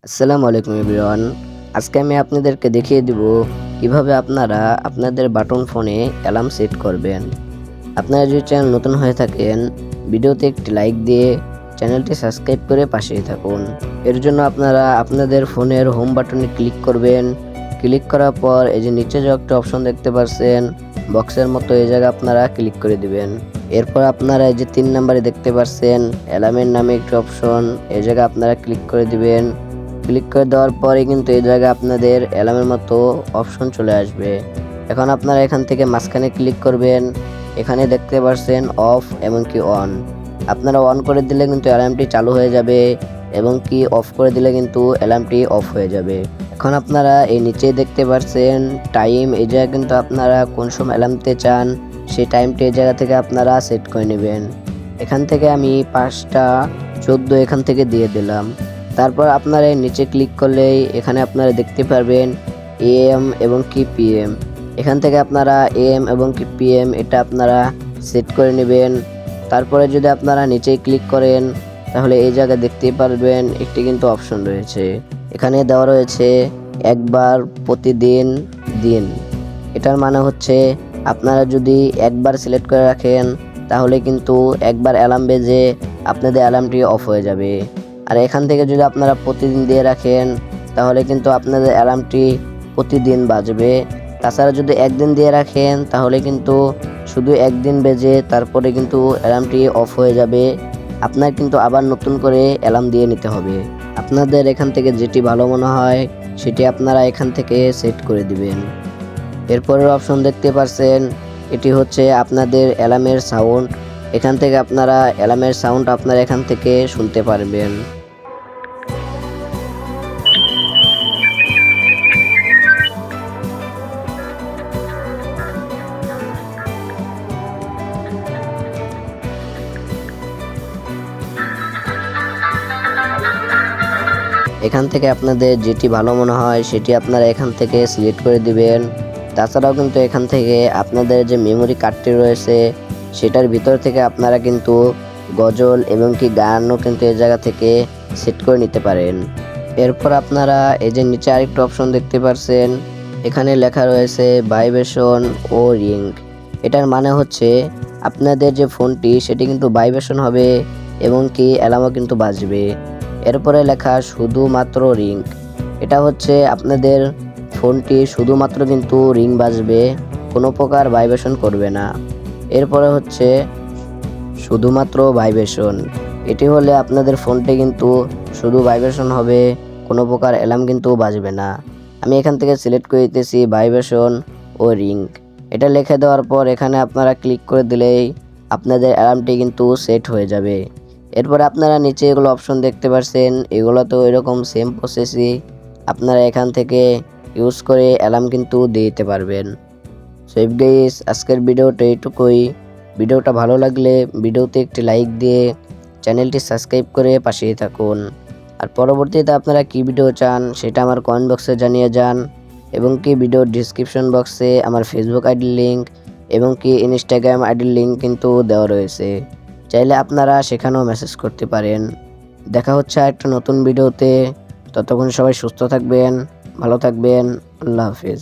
আসসালামু আলাইকুম এভরিওয়ান। আজকে আমি আপনাদেরকে দেখিয়ে দিব কিভাবে আপনারা আপনাদের বাটন ফোনে অ্যালার্ম সেট করবেন। আপনারা যদি চ্যানেল নতুন হয়ে থাকেন, ভিডিওতে একটি লাইক দিয়ে চ্যানেলটি সাবস্ক্রাইব করে পাশেই থাকুন। এর জন্য আপনারা আপনাদের ফোনের হোম বাটনে ক্লিক করবেন। ক্লিক করার পর এই যে নিচে যে একটা অপশন দেখতে পাচ্ছেন বক্সের মতো, এই জায়গায় আপনারা ক্লিক করে দিবেন। এরপর আপনারা এই যে 3 নম্বরে দেখতে পাচ্ছেন অ্যালার্মের নামে একটি অপশন, এই জায়গায় আপনারা ক্লিক করে দিবেন। ক্লিক করে দেওয়ার পরে কিন্তু এই জায়গায় আপনাদের অ্যালার্মের মতো অপশন চলে আসবে। এখন আপনারা এখান থেকে মাঝখানে ক্লিক করবেন। এখানে দেখতে পাচ্ছেন অফ এবং কি অন। আপনারা অন করে দিলে কিন্তু অ্যালার্মটি চালু হয়ে যাবে এবং কি অফ করে দিলে কিন্তু অ্যালার্মটি অফ হয়ে যাবে। এখন আপনারা এই নিচে দেখতে পাচ্ছেন টাইম, এই জায়গায় কিন্তু আপনারা কোন সময় অ্যালার্ম দিতে চান সেই টাইমটি এই জায়গা থেকে আপনারা সেট করে নেবেন। এখান থেকে আমি 5:14 এখান থেকে দিয়ে দিলাম। তারপর আপনারা নিচে ক্লিক করলেই এখানে আপনারা দেখতে পারবেন এএম এবং কি পিএম। এখান থেকে আপনারা এএম এবং কি পিএম এটা আপনারা সেট করে নেবেন। তারপরে যদি আপনারা নিচে ক্লিক করেন তাহলে এই জায়গায় দেখতেই পারবেন একটি কিন্তু অপশন রয়েছে। এখানে দেওয়া রয়েছে একবার প্রতিদিন দিন। এটার মানে হচ্ছে আপনারা যদি একবার সিলেক্ট করে রাখেন তাহলে কিন্তু একবার অ্যালার্ম বেজে আপনাদের অ্যালার্মটি অফ হয়ে যাবে। আর এখান থেকে যদি আপনারা প্রতিদিন দিয়ে রাখেন তাহলে কিন্তু আপনাদের অ্যালার্মটি প্রতিদিন বাজবে। তাছাড়া যদি একদিন দিয়ে রাখেন তাহলে কিন্তু শুধু একদিন বেজে তারপরে কিন্তু অ্যালার্মটি অফ হয়ে যাবে। আপনার কিন্তু আবার নতুন করে অ্যালার্ম দিয়ে নিতে হবে। আপনাদের এখান থেকে যেটি ভালো মনে হয় সেটি আপনারা এখান থেকে সেট করে দিবেন। এরপরের অপশন দেখতে পাচ্ছেন এটি হচ্ছে আপনাদের অ্যালার্মের সাউন্ড। এখান থেকে আপনারা অ্যালার্মের সাউন্ড আপনারা এখান থেকে শুনতে পারবেন। এখান থেকে আপনাদের যেটি ভালো মনে হয় সেটি আপনারা এখান থেকে সিলেক্ট করে দিবেন। তাছাড়াও কিন্তু এখান থেকে আপনাদের যে মেমোরি কার্ডটি রয়েছে সেটার ভিতর থেকে আপনারা কিন্তু গজল এবং কি গানও কিন্তু এই জায়গা থেকে সেট করে নিতে পারেন। এরপর আপনারা এই যে নিচে আরেকটা অপশন দেখতে পাচ্ছেন, এখানে লেখা রয়েছে ভাইব্রেশন ও রিং। এটার মানে হচ্ছে আপনাদের যে ফোনটি সেটি কিন্তু ভাইব্রেশন হবে এবং কি অ্যালার্মও কিন্তু বাজবে। এরপরে লেখা শুধুমাত্র রিং। এটা হচ্ছে আপনাদের ফোনটি শুধুমাত্র কিন্তু রিং বাজবে, কোনো প্রকার ভাইব্রেশন করবে না। এরপরে হচ্ছে শুধুমাত্র ভাইব্রেশন। এটি হলে আপনাদের ফোনটি কিন্তু শুধু ভাইব্রেশন হবে, কোনো প্রকার অ্যালার্ম কিন্তু বাজবে না। আমি এখান থেকে সিলেক্ট করে দিতেছি ভাইব্রেশন ও রিং। এটা লিখে দেওয়ার পর এখানে আপনারা ক্লিক করে দিলেই আপনাদের অ্যালার্মটি কিন্তু সেট হয়ে যাবে। এরপর আপনারা নিচে এগুলো অপশন দেখতে পাচ্ছেন, এগুলো তো এরকম সেম প্রসেসই আপনারা এখান থেকে ইউজ করে অ্যালার্ম কিন্তু দিয়ে দিতে পারবেন। সো গাইস, আজকের ভিডিওটা এইটুকুই। ভিডিওটা ভালো লাগলে ভিডিওতে একটি লাইক দিয়ে চ্যানেলটি সাবস্ক্রাইব করে পাশেই থাকুন। আর পরবর্তীতে আপনারা কি ভিডিও চান সেটা আমার কমেন্ট বক্সে জানিয়ে যান এবং কি ভিডিওর ডিসক্রিপশন বক্সে আমার ফেসবুক আইডির লিঙ্ক এবং কি ইনস্টাগ্রাম আইডির লিঙ্ক কিন্তু দেওয়া রয়েছে, চাইলে আপনারা সেখানেও মেসেজ করতে পারেন। দেখা হচ্ছে একটা নতুন ভিডিওতে। ততক্ষণ সবাই সুস্থ থাকবেন, ভালো থাকবেন। আল্লাহ হাফিজ।